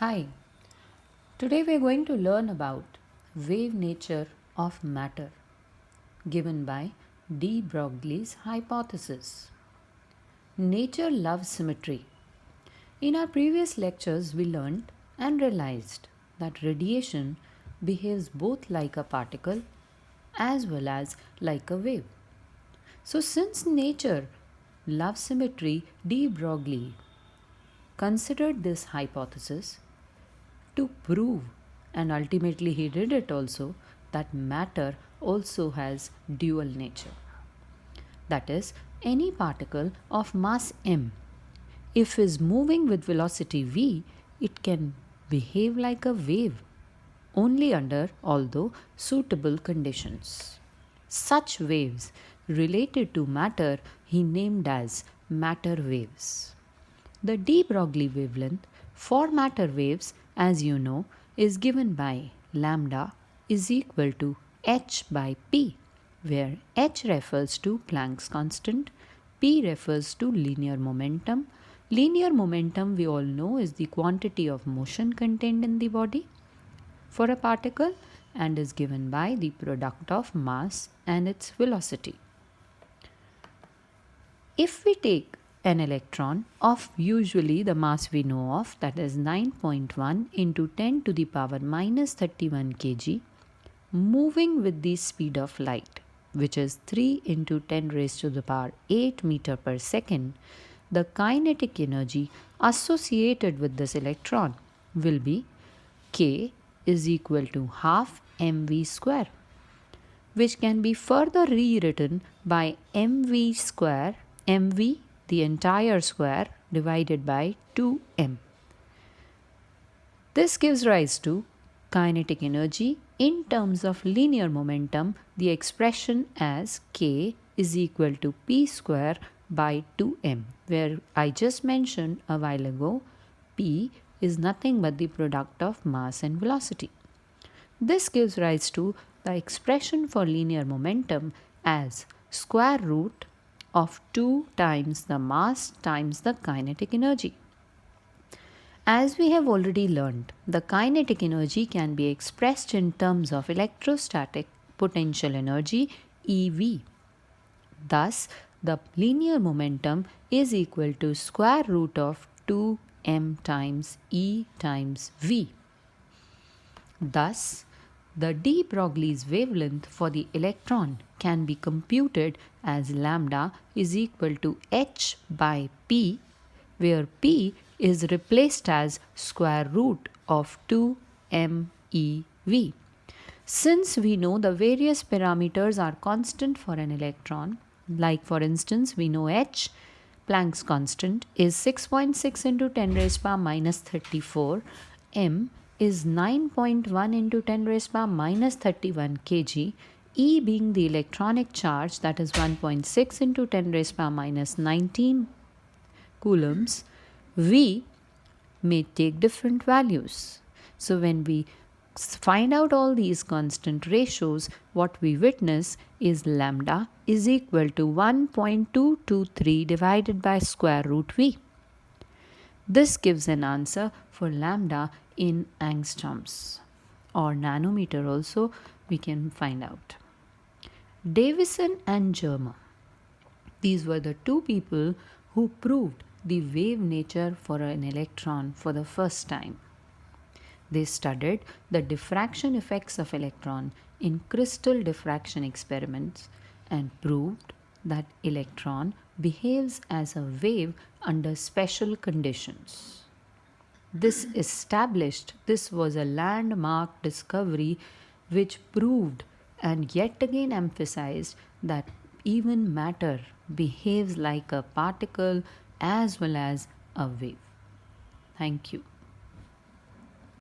Hi, today we are going to learn about wave nature of matter given by de Broglie's hypothesis. Nature loves symmetry. In our previous lectures, we learned and realized that radiation behaves both like a particle as well as like a wave. So, since nature loves symmetry, de Broglie considered this hypothesis to prove, and ultimately he did it also, that matter also has dual nature. That is, any particle of mass m, if is moving with velocity v, it can behave like a wave only under although suitable conditions. Such waves related to matter he named as matter waves. The de Broglie wavelength for matter waves, as you know, is given by lambda is equal to h by p, where h refers to Planck's constant, p refers to linear momentum. Linear momentum, we all know, is the quantity of motion contained in the body for a particle and is given by the product of mass and its velocity. If we take an electron of usually the mass we know of, that is 9.1 into 10 to the power minus 31 kg, moving with the speed of light, which is 3 into 10 raised to the power 8 meter per second, the kinetic energy associated with this electron will be K is equal to half mv square, which can be further rewritten by mv square, mv the entire square divided by 2m. This gives rise to kinetic energy in terms of linear momentum, the expression as k is equal to p square by 2m, where I just mentioned a while ago p is nothing but the product of mass and velocity. This gives rise to the expression for linear momentum as square root of 2 times the mass times the kinetic energy. As we have already learned, the kinetic energy can be expressed in terms of electrostatic potential energy EV. Thus, the linear momentum is equal to square root of 2m times E times V. Thus, the de Broglie's wavelength for the electron can be computed as lambda is equal to h by p, where p is replaced as square root of 2 meV. Since we know the various parameters are constant for an electron, like for instance we know h, Planck's constant, is 6.6 into 10 raised power minus 34, m is 9.1 into 10 raised power minus 31 kg, E being the electronic charge, that is 1.6 into 10 raised power minus 19 coulombs, V may take different values. So when we find out all these constant ratios, what we witness is lambda is equal to 1.223 divided by square root V. This gives an answer for lambda in angstroms or nanometer also we can find out. Davison and Germer, these were the two people who proved the wave nature for an electron for the first time. They studied the diffraction effects of electron in crystal diffraction experiments and proved that electron behaves as a wave under special conditions. This was a landmark discovery which proved and yet again emphasized that even matter behaves like a particle as well as a wave. Thank you.